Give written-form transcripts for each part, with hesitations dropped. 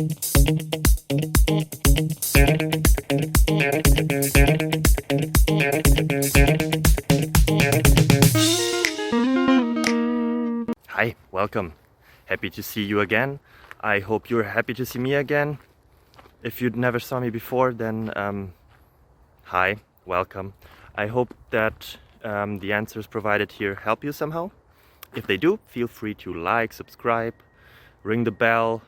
Hi, welcome. Happy to see you again. I hope you're happy to see me again. If you never saw me before, then hi, welcome. I hope that the answers provided here help you somehow. If they do, feel free to like, subscribe, ring the bell,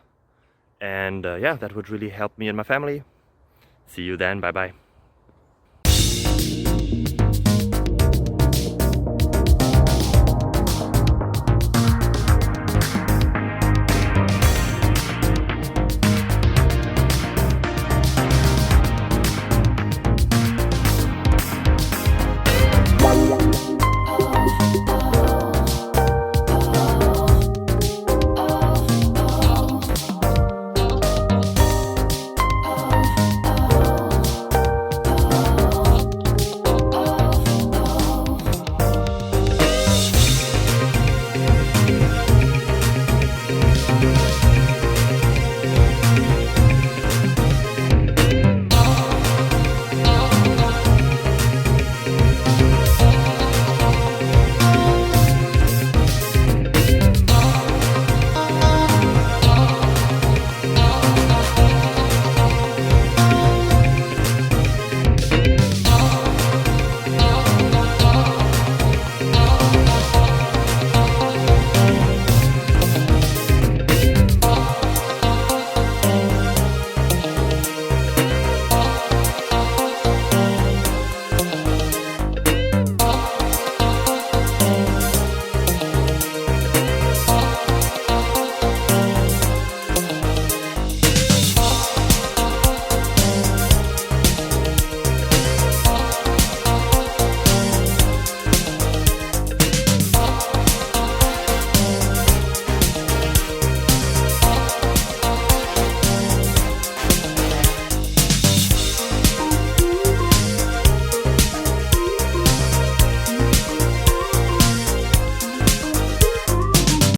and yeah, that would really help me and my family. See you then, bye bye.